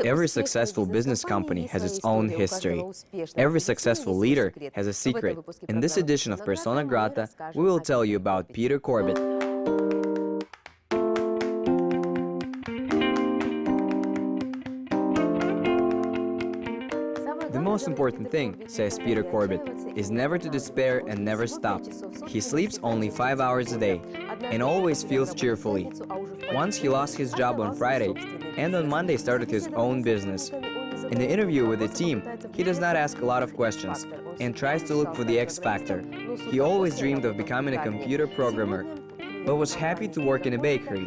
Every successful business company has its own history. Every successful leader has a secret. In this edition of Persona Grata, we will tell you about Peter Corbett. The most important thing, says Peter Corbett, is never to despair and never stop. He sleeps only 5 hours a day and always feels cheerfully. Once he lost his job on Friday and on Monday started his own business. In the interview with the team, he does not ask a lot of questions and tries to look for the X factor. He always dreamed of becoming a computer programmer, but was happy to work in a bakery.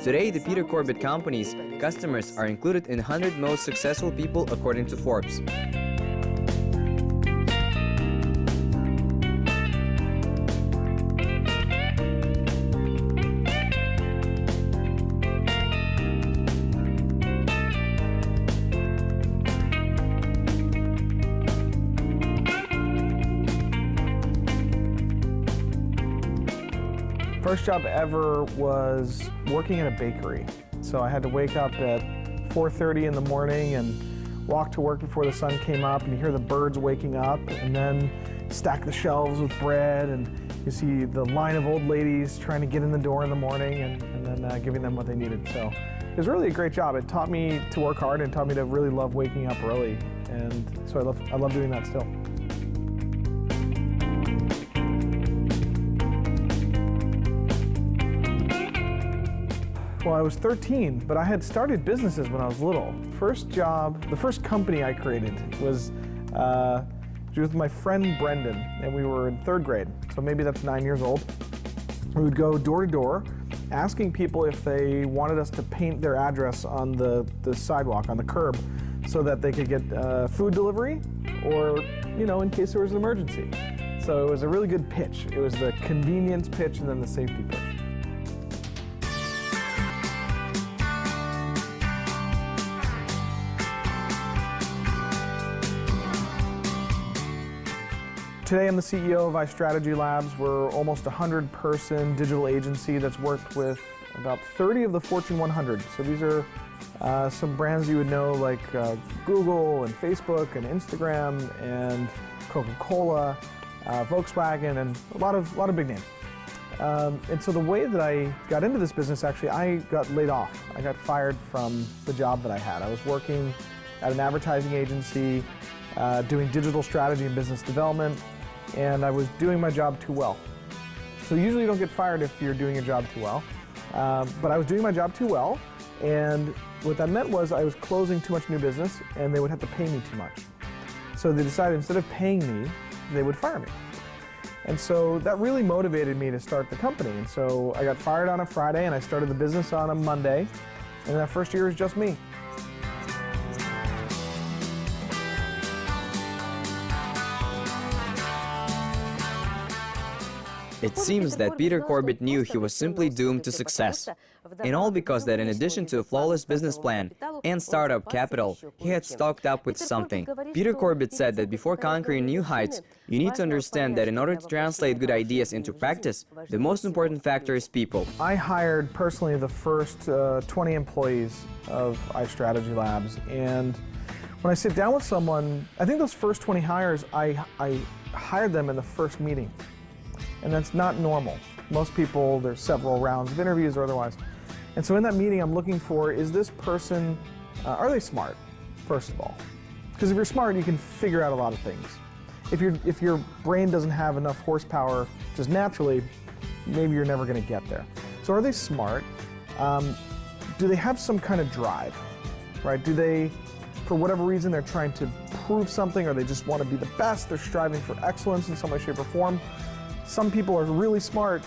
Today, the Peter Corbett company's customers are included in 100 most successful people according to Forbes. First job ever was working in a bakery. So I had to wake up at 4:30 in the morning and walk to work before the sun came up, and you hear the birds waking up, and then stack the shelves with bread, and you see the line of old ladies trying to get in the door in the morning, and then giving them what they needed. So it was really a great job. It taught me to work hard and taught me to really love waking up early, and so I love doing that still. Well, I was 13, but I had started businesses when I was little. First job, the first company I created was with my friend Brendan, and we were in 3rd grade, so maybe that's 9 years old. We would go door to door, asking people if they wanted us to paint their address on the sidewalk, on the curb, so that they could get food delivery, or, you know, in case there was an emergency. So it was a really good pitch. It was the convenience pitch and then the safety pitch. Today I'm the CEO of iStrategy Labs. We're almost a 100-person digital agency that's worked with about 30 of the Fortune 100. So these are some brands you would know, like Google and Facebook and Instagram and Coca-Cola, Volkswagen, and a lot of big names. And so the way that I got into this business, actually, I got laid off. I got fired from the job that I had. I was working at an advertising agency, doing digital strategy and business development, and I was doing my job too well. So usually you don't get fired if you're doing your job too well, but I was doing my job too well, and what that meant was I was closing too much new business, and they would have to pay me too much. So they decided instead of paying me, they would fire me. And so that really motivated me to start the company. And so I got fired on a Friday, and I started the business on a Monday, and that first year was just me. It seems that Peter Corbett knew he was simply doomed to success. And all because that in addition to a flawless business plan and startup capital, he had stocked up with something. Peter Corbett said that before conquering new heights, you need to understand that in order to translate good ideas into practice, the most important factor is people. I hired personally the first 20 employees of iStrategy Labs, and when I sit down with someone, I think those first 20 hires, I hired them in the first meeting. And that's not normal. Most people, there's several rounds of interviews or otherwise. And so in that meeting, I'm looking for, is this person, are they smart, first of all? Because if you're smart, you can figure out a lot of things. If your brain doesn't have enough horsepower just naturally, maybe you're never gonna get there. So are they smart? Do they have some kind of drive, right? Do they, for whatever reason, they're trying to prove something, or they just want to be the best, they're striving for excellence in some way, shape, or form? Some people are really smart,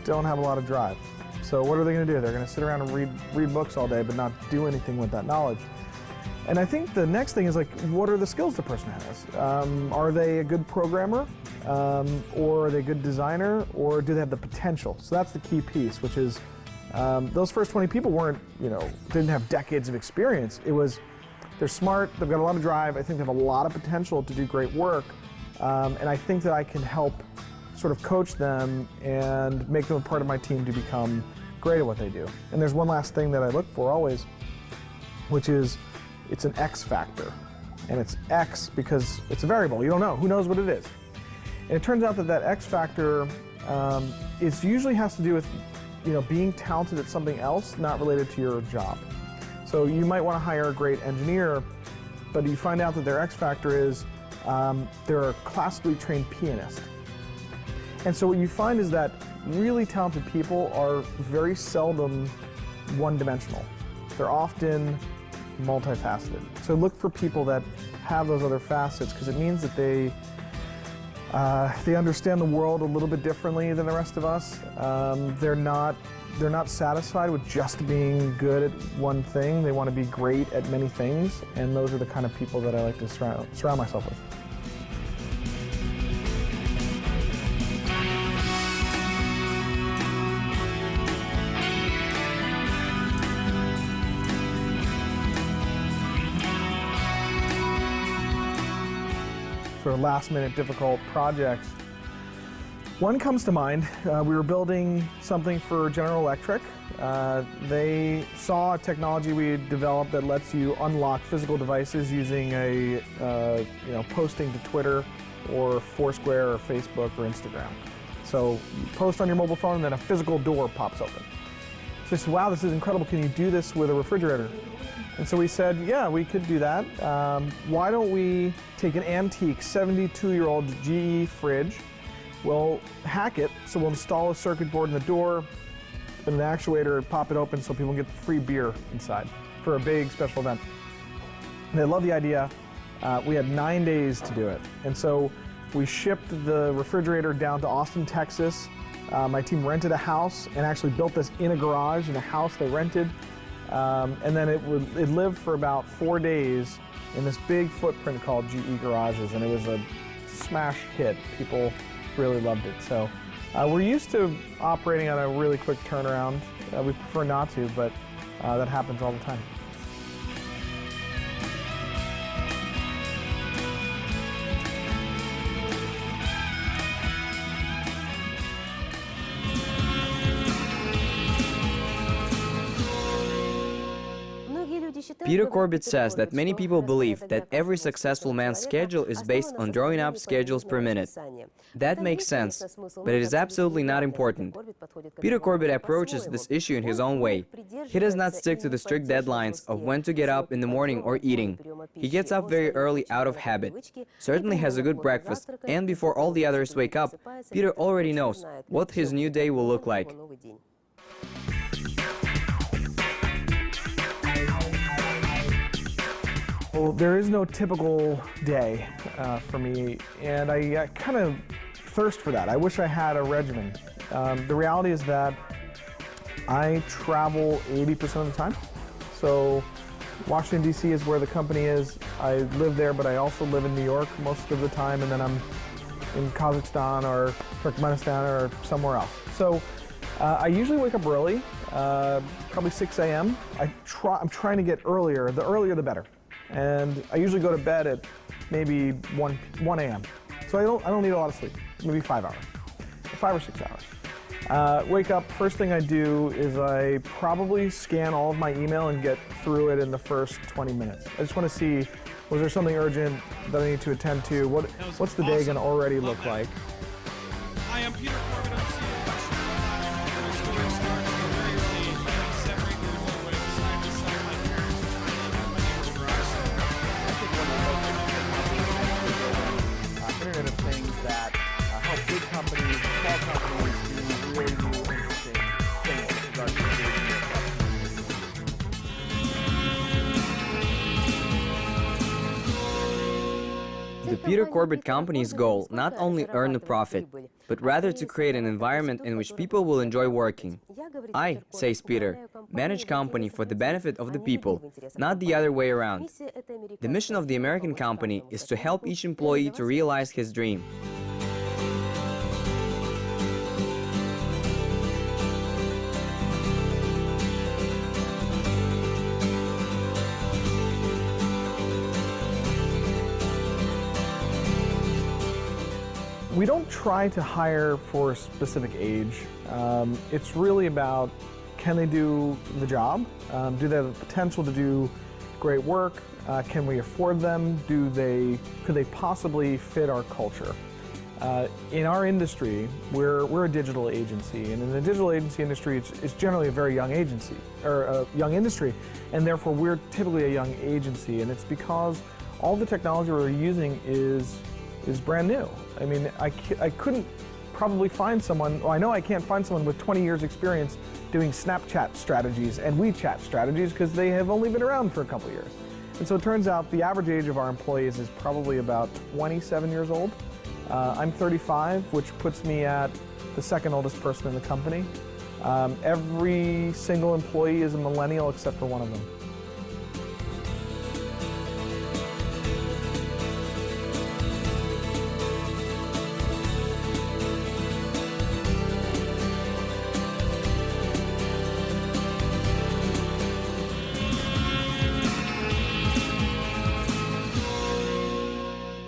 don't have a lot of drive. So what are they going to do? They're going to sit around and read books all day but not do anything with that knowledge. And I think the next thing is, like, what are the skills the person has? Are they a good programmer? Or are they a good designer? Or do they have the potential? So that's the key piece, which is those first 20 people weren't, didn't have decades of experience. It was, they're smart, they've got a lot of drive, I think they have a lot of potential to do great work, and I think that I can help sort of coach them and make them a part of my team to become great at what they do. And there's one last thing that I look for always. which is, it's an X factor. And it's X because it's a variable. You don't know. Who knows what it is? And it turns out that that X factor usually has to do with being talented at something else, not related to your job. So you might want to hire a great engineer, but you find out that their X factor is they're a classically trained pianist. And so what you find is that really talented people are very seldom one-dimensional. They're often multifaceted. So look for people that have those other facets, because it means that they understand the world a little bit differently than the rest of us. They're not satisfied with just being good at one thing. They want to be great at many things, and those are the kind of people that I like to surround myself with. For last-minute difficult projects. One comes to mind. We were building something for General Electric. They saw a technology we had developed that lets you unlock physical devices using posting to Twitter or Foursquare or Facebook or Instagram. So you post on your mobile phone and then a physical door pops open. So they said, wow, this is incredible. Can you do this with a refrigerator? And so we said, yeah, we could do that. Why don't we take an antique 72-year-old GE fridge, we'll hack it, so we'll install a circuit board in the door and an actuator and pop it open so people can get free beer inside for a big special event. And they loved the idea. We had 9 days to do it. And so we shipped the refrigerator down to Austin, Texas. My team rented a house and actually built this in a garage in a house they rented. And then it lived for about 4 days in this big footprint called GE Garages, and it was a smash hit. People really loved it. So we're used to operating on a really quick turnaround. We prefer not to, but that happens all the time. Peter Corbett says that many people believe that every successful man's schedule is based on drawing up schedules per minute. That makes sense, but it is absolutely not important. Peter Corbett approaches this issue in his own way. He does not stick to the strict deadlines of when to get up in the morning or eating. He gets up very early out of habit, certainly has a good breakfast, and before all the others wake up, Peter already knows what his new day will look like. Well, there is no typical day for me, and I kind of thirst for that. I wish I had a regimen. The reality is that I travel 80% of the time. So Washington, D.C. is where the company is. I live there, but I also live in New York most of the time, and then I'm in Kazakhstan or Turkmenistan or somewhere else. So I usually wake up early, probably 6 a.m. I'm trying to get earlier. The earlier, the better. And I usually go to bed at maybe 1 a.m. So I don't need a lot of sleep, maybe 5 hours, 5 or 6 hours. Wake up, first thing I do is I probably scan all of my email and get through it in the first 20 minutes. I just want to see, was there something urgent that I need to attend to? What's the day going to already look like? Hi, I'm Peter Corbett. The Peter Corbett Company's goal not only earn a profit, but rather to create an environment in which people will enjoy working. I, says Peter, manage company for the benefit of the people, not the other way around. The mission of the American company is to help each employee to realize his dream. We don't try to hire for a specific age. It's really about, can they do the job? Do they have the potential to do great work? Can we afford them? Could they possibly fit our culture? In our industry, we're a digital agency, and in the digital agency industry, it's generally a very young agency, or a young industry, and therefore we're typically a young agency, and it's because all the technology we're using is brand new. I mean, I couldn't probably find someone, well, I know I can't find someone with 20 years experience doing Snapchat strategies and WeChat strategies because they have only been around for a couple years. And so it turns out the average age of our employees is probably about 27 years old. I'm 35, which puts me at the second oldest person in the company. Every single employee is a millennial except for one of them.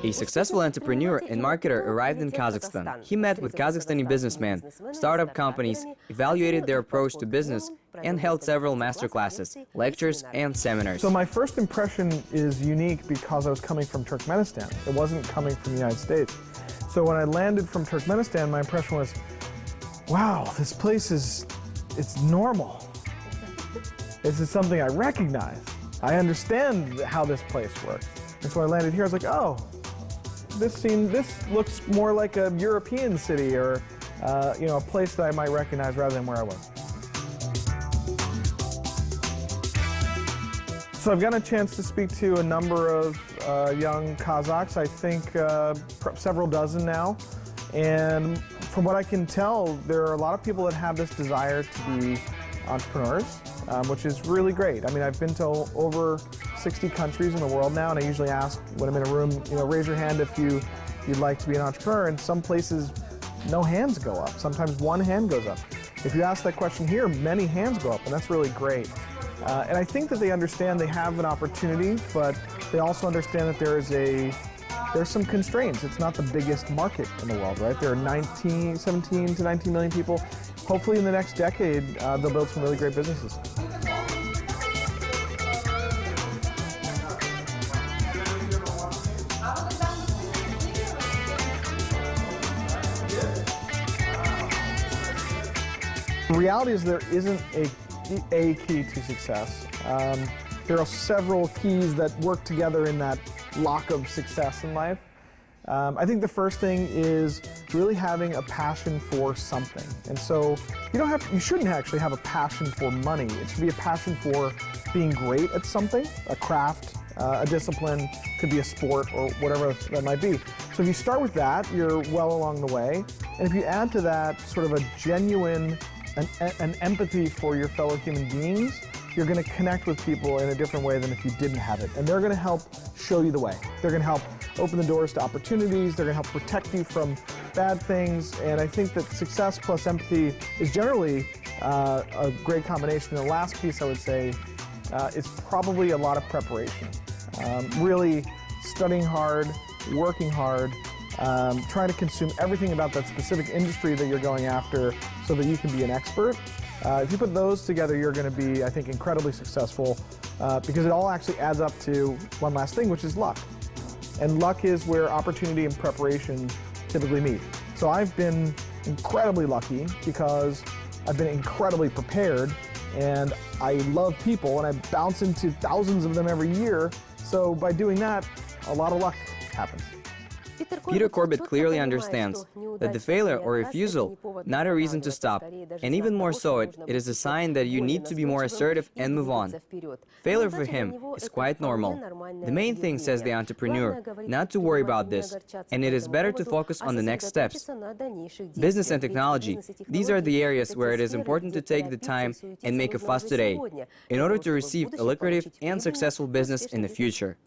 A successful entrepreneur and marketer arrived in Kazakhstan. He met with Kazakhstani businessmen, startup companies, evaluated their approach to business, and held several masterclasses, lectures, and seminars. So my first impression is unique because I was coming from Turkmenistan. It wasn't coming from the United States. So when I landed from Turkmenistan, my impression was, wow, this place it's normal. This is something I recognize. I understand how this place works. And so I landed here, I was like, oh, this looks more like a European city or you know, a place that I might recognize rather than where I was. So I've gotten a chance to speak to a number of young Kazakhs, I think several dozen now. And from what I can tell, there are a lot of people that have this desire to be entrepreneurs, which is really great. I mean, I've been to over 60 countries in the world now, and I usually ask when I'm in a room, you know, raise your hand if you'd like to be an entrepreneur. And some places, no hands go up. Sometimes one hand goes up. If you ask that question here, many hands go up, and that's really great. And I think that they understand they have an opportunity, but they also understand that there's some constraints. It's not the biggest market in the world, right? There are 17 to 19 million people. Hopefully in the next decade, they'll build some really great businesses. The reality is there isn't a key to success. There are several keys that work together in that lock of success in life. I think the first thing is really having a passion for something. And so you shouldn't actually have a passion for money. It should be a passion for being great at something, a craft, a discipline, could be a sport or whatever that might be. So if you start with that, you're well along the way. And if you add to that sort of a genuine an empathy for your fellow human beings, you're going to connect with people in a different way than if you didn't have it. And they're going to help show you the way. They're going to help open the doors to opportunities. They're going to help protect you from bad things. And I think that success plus empathy is generally a great combination. And the last piece I would say is probably a lot of preparation. Really studying hard, working hard, trying to consume everything about that specific industry that you're going after so that you can be an expert. If you put those together, you're going to be, I think, incredibly successful because it all actually adds up to one last thing, which is luck. And luck is where opportunity and preparation typically meet. So I've been incredibly lucky because I've been incredibly prepared, and I love people, and I bounce into thousands of them every year. So by doing that, a lot of luck happens. Peter Corbett clearly understands that the failure or refusal not a reason to stop, and even more so, it is a sign that you need to be more assertive and move on. Failure for him is quite normal. The main thing, says the entrepreneur, not to worry about this, and it is better to focus on the next steps. Business and technology, these are the areas where it is important to take the time and make a fuss today in order to receive a lucrative and successful business in the future.